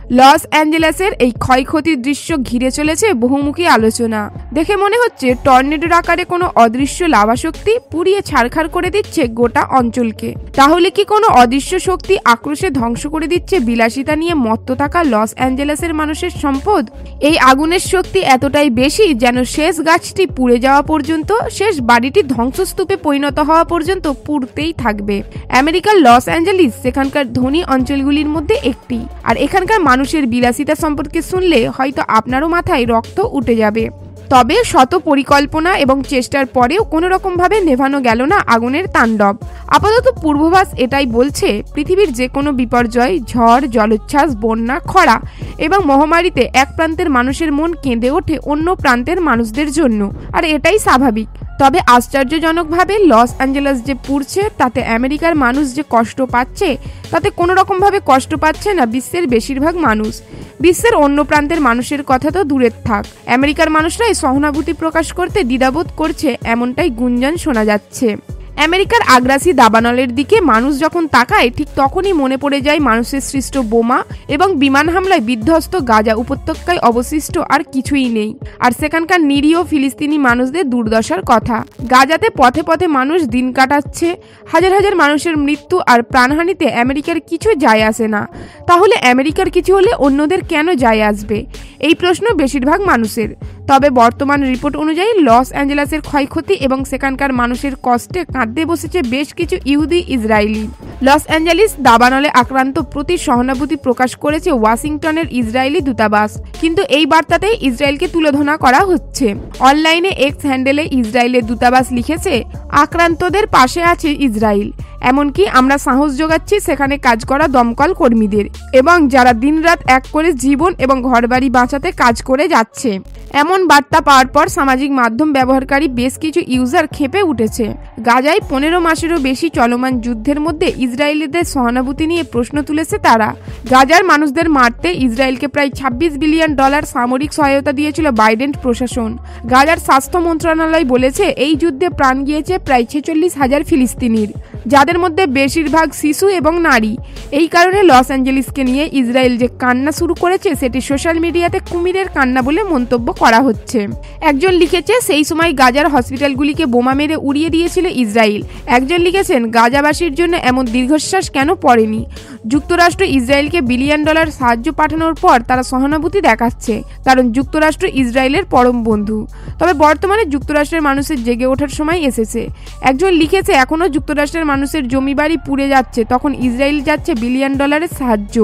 Loss অ্যাঞ্জেলেসের এই ক্ষয়ক্ষতির দৃশ্য ঘিরে চলেছে বহুমুখী আলোচনা। দেখে মনে হচ্ছে টর্নেডোর আকারে কোনো অদৃশ্য লাভা শক্তি পুড়িয়ে ছারখার করে দিচ্ছে গোটা অঞ্চলকে। তাহলে কি কোনো অদৃশ্য শক্তি আক্রোশে ধ্বংস করে দিচ্ছে বিলাসিতা নিয়ে মত্ত থাকা লস অ্যাঞ্জেলেসের মানুষের সম্পদ? এই আগুনের শক্তি এতটাই বেশি যেন শেষ গাছটি পুড়ে যাওয়া পর্যন্ত, শেষ বাড়িটি ধ্বংসস্তূপে পরিণত হওয়া পর্যন্ত পুড়তেই থাকবে। আমেরিকার লস অ্যাঞ্জেলিস সেখানকার ধনী অঞ্চলগুলির মধ্যে একটি, আর এখানকার মানুষের বিলাসিতা সম্পর্কে শুনলে হয়তো আপনারও মাথায় রক্ত উঠে যাবে। তবে শত পরিকল্পনা এবং চেষ্টার পরেও কোনো রকমভাবে নেভানো গেল না আগুনের তাণ্ডব। আপাতত পূর্বাভাস এটাই বলছে, পৃথিবীর যে কোনো বিপর্যয়, ঝড়, জলোচ্ছ্বাস, বন্যা, খরা এবং মহামারীতে এক প্রান্তের মানুষের মন কেঁদে ওঠে অন্য প্রান্তের মানুষদের জন্য, আর এটাই স্বাভাবিক। তবে আশ্চর্যজনকভাবে লস অ্যাঞ্জেলেস যে পুড়ছে তাতে আমেরিকার মানুষ যে কষ্ট পাচ্ছে, তাতে কোনো রকমভাবে কষ্ট পাচ্ছে না বিশ্বের বেশিরভাগ মানুষ। বিশ্বের অন্য প্রান্তের মানুষের কথা তো দূরের থাক, আমেরিকার মানুষরাই সহানুভূতি প্রকাশ করতে দ্বিধাবোধ করছে, এমনটাই গুঞ্জন শোনা যাচ্ছে। আমেরিকার আগ্রাসী দাবানলের দিকে মানুষ যখন তাকায়, ঠিক তখনই মনে পড়ে যায় মানুষের সৃষ্ট বোমা এবং বিমান হামলায় বিধ্বস্ত গাজা উপত্যকায় অবশিষ্ট আর কিছুই নেই, আর সেখানকার নিরীহ ফিলিস্তিনি মানুষদের দুর্দশার কথা। গাজাতে পথে পথে মানুষ দিন কাটাচ্ছে, হাজার হাজার মানুষের মৃত্যু আর প্রাণহানিতে আমেরিকার কিছু যায় আসে না। তাহলে আমেরিকার কিছু হলে অন্যদের কেন যায় আসবে? এই প্রশ্ন বেশিরভাগ মানুষের। তবে বর্তমান রিপোর্ট অনুযায়ী লস অ্যাঞ্জেলেসের ক্ষয়ক্ষতি এবং সেখানকার মানুষের কষ্টে কাঁদতে বসেছে বেশ কিছু ইহুদি ইসরায়েলি। লস অ্যাঞ্জেলিস দাবানলে আক্রান্ত প্রতি সহানুভূতি প্রকাশ করেছে ওয়াশিংটনের ইসরায়েলি দূতাবাস, কিন্তু এই বার্তাতেই ইসরায়েলকে তুলোধনা করা হচ্ছে। অনলাইনে এক্স হ্যান্ডেলে ইসরায়েলের দূতাবাস লিখেছে, আক্রান্তদের পাশে আছে ইসরায়েল, এমনকি আমরা সাহস যোগাচ্ছি সেখানে কাজ করা দমকল কর্মীদের এবং যারা দিনরাত এক করে জীবন এবং ঘরবাড়ি বাঁচাতে কাজ করে যাচ্ছে। এমন বার্তা পাওয়ার পর সামাজিক মাধ্যম ব্যবহারকারী বেশ কিছু ইউজার ক্ষেপে উঠেছে। গাজায় 15 মাসেরও বেশি চলমান যুদ্ধের মধ্যে ইসরায়েলিদের সহানুভূতি নিয়ে প্রশ্ন তুলেছে তারা। গাজার মানুষদের মারতে ইসরায়েলকে প্রায় $26 বিলিয়ন সামরিক সহায়তা দিয়েছিল বাইডেন প্রশাসন। গাজার স্বাস্থ্য মন্ত্রণালয় বলেছে এই যুদ্ধে প্রাণ গিয়েছে প্রায় 46,000 ফিলিস্তিনির, যাদের মধ্যে বেশিরভাগ শিশু এবং নারী। এই কারণে লস অ্যাঞ্জেলিসকে নিয়ে ইসরায়েল যে কান্না শুরু করেছে সেটি সোশ্যাল মিডিয়াতে কুমিরের কান্না বলে মন্তব্য করা হচ্ছে। একজন লিখেছে, সেই সময় গাজার হসপিটালগুলিকে বোমা মেরে উড়িয়ে দিয়েছিল ইসরায়েল। একজন লিখেছেন, গাজাবাসীর জন্য এমন দীর্ঘশ্বাস কেন পড়েনি? যুক্তরাষ্ট্র ইসরায়েলকে $1 বিলিয়ন সাহায্য পাঠানোর পর তারা সহানুভূতি দেখাচ্ছে, কারণ যুক্তরাষ্ট্র ইসরায়েলের পরম বন্ধু। তবে বর্তমানে যুক্তরাষ্ট্রের মানুষের জেগে ওঠার সময় এসেছে। একজন লিখেছে, এখনও যুক্তরাষ্ট্রের মানুষের জমি বাড়ি পুড়ে যাচ্ছে, তখন ইসরায়েল যাচ্ছে $1 বিলিয়ন সাহায্য।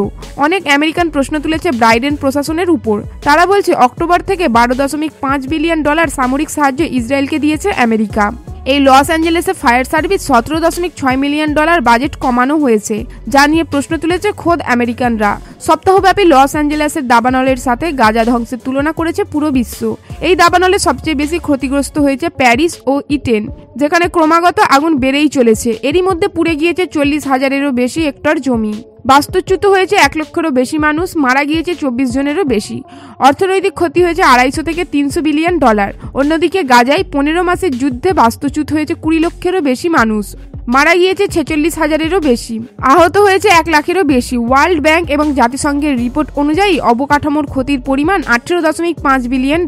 অনেক আমেরিকান প্রশ্ন তুলেছে বাইডেন প্রশাসনের উপর। তারা বলছে অক্টোবর থেকে $12.5 বিলিয়ন সামরিক সাহায্য ইসরায়েলকে দিয়েছে আমেরিকা। এই লস অ্যাঞ্জেলেসে ফায়ার সার্ভিস $17.6 মিলিয়ন বাজেট কমানো হয়েছে, যা নিয়ে প্রশ্ন তুলেছে খোদ আমেরিকানরা। সপ্তাহব্যাপী লস অ্যাঞ্জেলেসের দাবানলের সাথে গাজা ধ্বংসের তুলনা করেছে পুরো বিশ্ব। এই দাবানলে সবচেয়ে বেশি ক্ষতিগ্রস্ত হয়েছে প্যারিস ও ইটেন, যেখানে ক্রমাগত আগুন বেড়েই চলেছে। এরই মধ্যে পুড়ে গিয়েছে 40,000-এরও বেশি হেক্টর জমি, বাস্তুচ্যুত হয়েছে 1 লক্ষেরও বেশি মানুষ, মারা গিয়েছে 24 জনেরও বেশি। অর্থনৈতিক ক্ষতি হয়েছে $250 থেকে $300 বিলিয়ন। অন্যদিকে গাজায় 15 মাসের যুদ্ধে বাস্তুচ্যুত হয়েছে 20 লক্ষেরও বেশি মানুষ, মারা গিয়েছে 46,000-এরও বেশি, আহত হয়েছে 1 লাখেরও বেশি। ওয়ার্ল্ড ব্যাংক এবং জাতিসংঘের রিপোর্ট অনুযায়ী অবকাঠামোর ক্ষতির পরিমাণ $18.5 বিলিয়ন।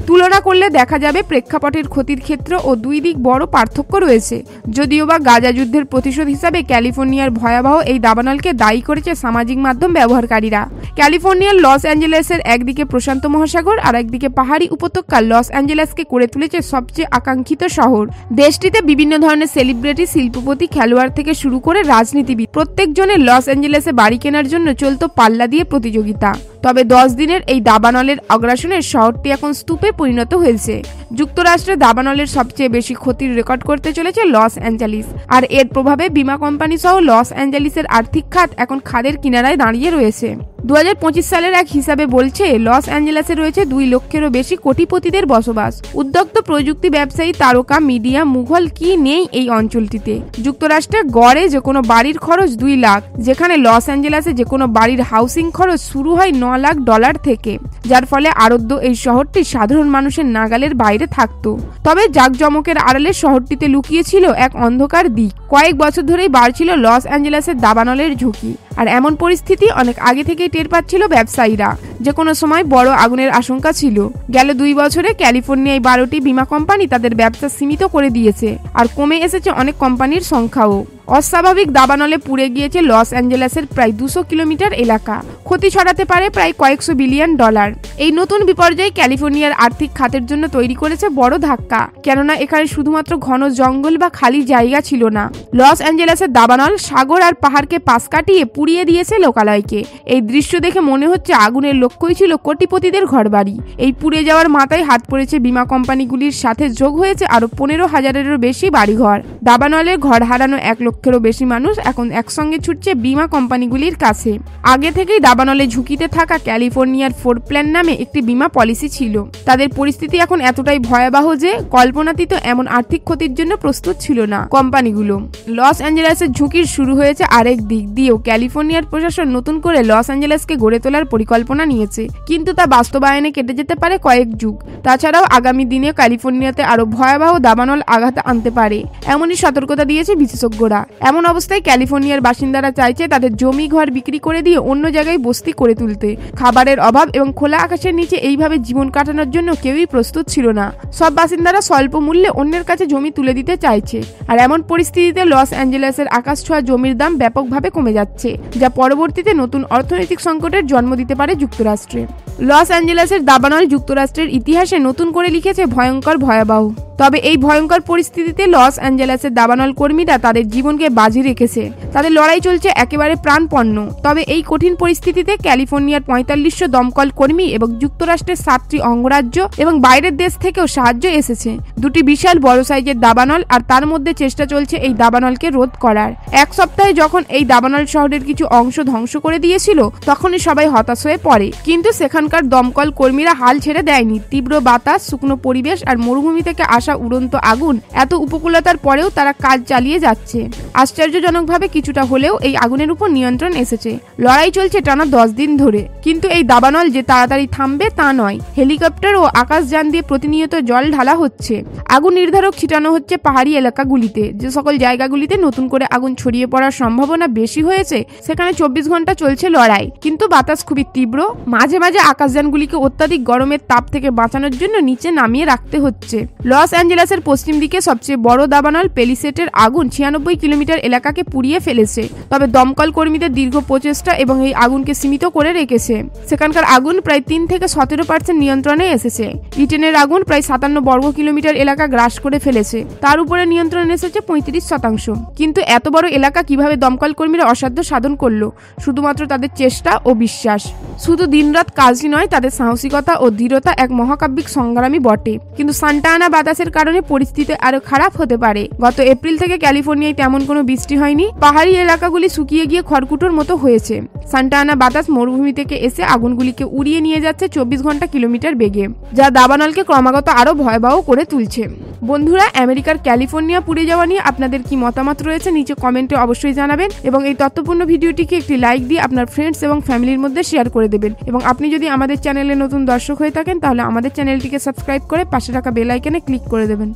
তুলনা করলে দেখা যাবে প্রেক্ষাপটের ক্ষতির ক্ষেত্র ও দুই দিক বড় পার্থক্য রয়েছে। যদিও বা গাজা যুদ্ধের প্রতিশোধ হিসাবে ক্যালিফোর্নিয়ার ভয়াবহ এই দাবানলকে দায়ী করেছে সামাজিক মাধ্যম ব্যবহারকারীরা। ক্যালিফোর্নিয়ার লস অ্যাঞ্জেলেসের একদিকে প্রশান্ত মহাসাগর আর একদিকে পাহাড়ি উপত্যকা লস অ্যাঞ্জেলেসকে করে তুলেছে সবচেয়ে আকাঙ্ক্ষিত শহর। দেশটিতে বিভিন্ন ধরনের সেলিব্রিটি, শিল্পপতি, খেলোয়াড় থেকে শুরু করে রাজনীতিবিদ প্রত্যেকজনের লস অ্যাঞ্জেলেসে বাড়ি কেনার জন্য চলতো পাল্লা দিয়ে প্রতিযোগিতা। তবে 10 দিনের এই দাবানলের আগ্রাসনের শহরটি এখন স্তূপে পরিণত হয়েছে। যুক্তরাষ্ট্রে দাবানলের সবচেয়ে বেশি ক্ষতির রেকর্ড করতে চলেছে লস অ্যাঞ্জেলিস, আর এর প্রভাবে বীমা কোম্পানি সহ লস অ্যাঞ্জেলিসের আর্থিক খাত এখন খাদের কিনারায় দাঁড়িয়ে রয়েছে। 2025 সালের এক হিসাবে বলছে লস অ্যাঞ্জেলেসে রয়েছে 2 লক্ষেরও বেশি কোটিপতিদের বসবাস। উদ্যোক্ত প্রযুক্তি ব্যবসায়ী, তারকা, মিডিয়া, মুঘল কি নেই এই অঞ্চলটিতে। যুক্তরাষ্ট্রে গড়ে যে কোনো বাড়ির খরচ 2 লাখ, যেখানে লস অ্যাঞ্জেলেসে যে কোনো বাড়ির হাউসিং খরচ শুরু হয় $9 লাখ থেকে, যার ফলে আরধ্য এই শহরটি সাধারণ মানুষের নাগালের বাইরে থাকত। তবে জাঁকজমকের আড়ালে শহরটিতে লুকিয়ে ছিল এক অন্ধকার দিক। কয়েক বছর ধরেই বাড়ছিল লস অ্যাঞ্জেলেসের দাবানলের ঝুঁকি, আর এমন পরিস্থিতি অনেক আগে থেকেই টের পাচ্ছিল ব্যবসায়ীরা, যে কোনো সময় বড় আগুনের আশঙ্কা ছিল। গেল 2 বছরে ক্যালিফোর্নিয়ায় 12টি বীমা কোম্পানি তাদের ব্যবসা সীমিত করে দিয়েছে, আর কমে এসেছে অনেক কোম্পানির সংখ্যাও। অস্বাভাবিক দাবানলে পুড়ে গিয়েছে লস অ্যাঞ্জেলেসের প্রায় 200 কিলোমিটার এলাকা। ক্ষতি ছড়াতে পারে প্রায় কয়েকশো বিলিয়ন ডলার। এই নতুন বিপর্যয় ক্যালিফোর্নিয়ার আর্থিক খাতের জন্য তৈরি করেছে বড় ধাক্কা, কেননা এখানে শুধুমাত্র ঘন জঙ্গল বা খালি জায়গা ছিল না। লস অ্যাঞ্জেলেসের দাবানল সাগর আর পাহাড়কে পাশ কাটিয়ে পুড়িয়ে দিয়েছে লোকালয়কে। এই দৃশ্য দেখে মনে হচ্ছে আগুনের লক্ষ্যই ছিল কোটিপতিদের ঘরবাড়ি। এই পুড়ে যাওয়ার মাথায় হাত পড়েছে বীমা কোম্পানিগুলির সাথে, যোগ হয়েছে আরো 15,000-এরও বেশি বাড়িঘর। দাবানলের ঘর হারানো 1 লক্ষেরও বেশি মানুষ এখন একসঙ্গে ছুটছে বীমা কোম্পানিগুলির কাছে। আগে থেকেই দাবানলে ঝুঁকিতে থাকা ক্যালিফোর্নিয়ার ফোর প্ল্যান নামে একটি বীমা পলিসি ছিল। তাদের পরিস্থিতি এখন এতটাই ভয়াবহ যে কল্পনাতীত এমন আর্থিক ক্ষতির জন্য প্রস্তুত ছিল না কোম্পানিগুলো। লস অ্যাঞ্জেলেসের ঝুঁকির শুরু হয়েছে আরেক দিক দিয়েও। ক্যালিফোর্নিয়ার প্রশাসন নতুন করে লস অ্যাঞ্জেলেসকে গড়ে তোলার পরিকল্পনা নিয়েছে, কিন্তু তা বাস্তবায়নে কেটে যেতে পারে কয়েক যুগ। তাছাড়াও আগামী দিনে ক্যালিফোর্নিয়াতে আরো ভয়াবহ দাবানল আঘাত আনতে পারে, এমনই সতর্কতা দিয়েছে বিশেষজ্ঞরা। এমন অবস্থায় ক্যালিফোর্নিয়ার বাসিন্দারা চাইছে তাদের জমি ঘর বিক্রি করে দিয়ে অন্য জায়গায় বস্তি করে তুলতে। খাবারের অভাব এবং খোলা আকাশের নিচে এইভাবে জীবন কাটানোর জন্য কেউই প্রস্তুত ছিল না। সব বাসিন্দারা স্বল্প মূল্যে অন্যের কাছে জমি তুলে দিতে চাইছে। আর এমন পরিস্থিতিতে লস অ্যাঞ্জেলেসের আকাশ ছোঁয়া জমির দাম ব্যাপকভাবে কমে যাচ্ছে, যা পরবর্তীতে নতুন অর্থনৈতিক সংকটের জন্ম দিতে পারে যুক্তরাষ্ট্রে। লস অ্যাঞ্জেলেসের দাবানল যুক্তরাষ্ট্রের ইতিহাসে নতুন করে লিখেছে ভয়ঙ্কর ভয়াবহ। তবে এই ভয়ঙ্কর পরিস্থিতিতে লস অ্যাঞ্জেলেসের দাবানল কর্মীরা তাদের জীবনকে বাজি রেখেছে। তাদের লড়াই চলছে একেবারে প্রাণপন্ন। তবে এই কঠিন পরিস্থিতিতে ক্যালিফোর্নিয়ার 4500 দমকল কর্মী এবং যুক্তরাষ্ট্রের 7টি অঙ্গরাজ্য এবং বাইরের দেশ থেকেও সাহায্য এসেছে। দুটি বিশাল বড় সাইজের দাবানল, আর তার মধ্যে চেষ্টা চলছে এই দাবানলকে রোধ করার। 1 সপ্তাহে যখন এই দাবানল শহরের কিছু অংশ ধ্বংস করে দিয়েছিল, তখনই সবাই হতাশ হয়ে পড়ে। কিন্তু সেখানকার দমকল কর্মীরা হাল ছেড়ে দেয়নি। তীব্র বাতাস, শুকনো পরিবেশ আর মরুভূমি থেকে আসা উড়ন্ত আগুন, এত উপকূলতার পরেও তারা কাজ চালিয়ে যাচ্ছে। আশ্চর্যজনকভাবে কিছুটা হলেও এই আগুনের উপর নিয়ন্ত্রণ এসেছে। লড়াই চলছে টানা 10 দিন ধরে। কিন্তু এই দাবানল যে তাড়াতাড়ি থামবে তা নয়। হেলিকপ্টার ও আকাশযান দিয়ে প্রতিনিয়ত জল ঢালা হচ্ছে। আগুন নির্ধারক ছিটানো হচ্ছে পাহাড়ি এলাকাগুলিতে। যে সকল জায়গাগুলিতে নতুন করে আগুন ছড়িয়ে পড়ার সম্ভাবনা বেশি হয়েছে, সেখানে 24 ঘন্টা চলছে লড়াই। কিন্তু বাতাস খুবই তীব্র। মাঝে মাঝে আকাশযানগুলিকে অত্যাধিক গরমের তাপ থেকে বাঁচানোর জন্য নিচে নামিয়ে রাখতে হচ্ছে। লস অ্যাঞ্জেলেসের পশ্চিম দিকে সবচেয়ে বড় দাবানল পেলিসেটের আগুন 96 কিলোমিটার এলাকাকে পুড়িয়ে ফেলেছে। তবে দমকল কর্মীদের দীর্ঘ প্রচেষ্টা এবং এই আগুনকে সীমিত করে রেখেছে। সেখানকার আগুন প্রায় 3 থেকে 17% নিয়ন্ত্রণে এসেছে। ইটেনের আগুন প্রায় 57 বর্গ কিলোমিটার এলাকা গ্রাস করে ফেলেছে। তার উপরে নিয়ন্ত্রণে এসেছে 35%। কিন্তু এত বড় এলাকা কিভাবে দমকল কর্মীরা অসাধ্য সাধন করলো? শুধুমাত্র তাদের চেষ্টা ও বিশ্বাস। শুধু দিনরাত কাজই নয়, তাদের সাহসিকতা ও দৃঢ়তা এক মহাকাব্যিক সংগ্রামই বটে। কিন্তু সান্টা আনা বাতাসের কারণে পরিস্থিতি আরো খারাপ হতে পারে। গত এপ্রিল থেকে ক্যালিফোর্নিয়ায় তেমন কোনো বৃষ্টি হয়নি। পাহাড়ি এলাকাগুলি শুকিয়ে গিয়ে খড়কুটোর মতো হয়েছে। সান্টা আনা বাতাস মরুভূমি থেকে এসে আগুনগুলিকে উড়িয়ে নিয়ে যাচ্ছে 24 ঘন্টা কিলোমিটার বেগে, যা দাবানলকে ক্রমাগত আরো ভয়াবহ করে তুলছে। বন্ধুরা, আমেরিকার ক্যালিফোর্নিয়া পুড়ে যাওয়া নিয়ে আপনাদের কি মতামত রয়েছে নিচে কমেন্টে অবশ্যই জানাবেন, এবং এই তথ্যপূর্ণ ভিডিওটিকে একটি লাইক দিয়ে আপনার ফ্রেন্ডস এবং ফ্যামিলির মধ্যে শেয়ার করে দেবেন। এবং আপনি যদি আমাদের চ্যানেলে নতুন দর্শক হয়ে থাকেন, তাহলে আমাদের চ্যানেলটিকে সাবস্ক্রাইব করে পাশে থাকা বেল আইকনে ক্লিক করে দেবেন।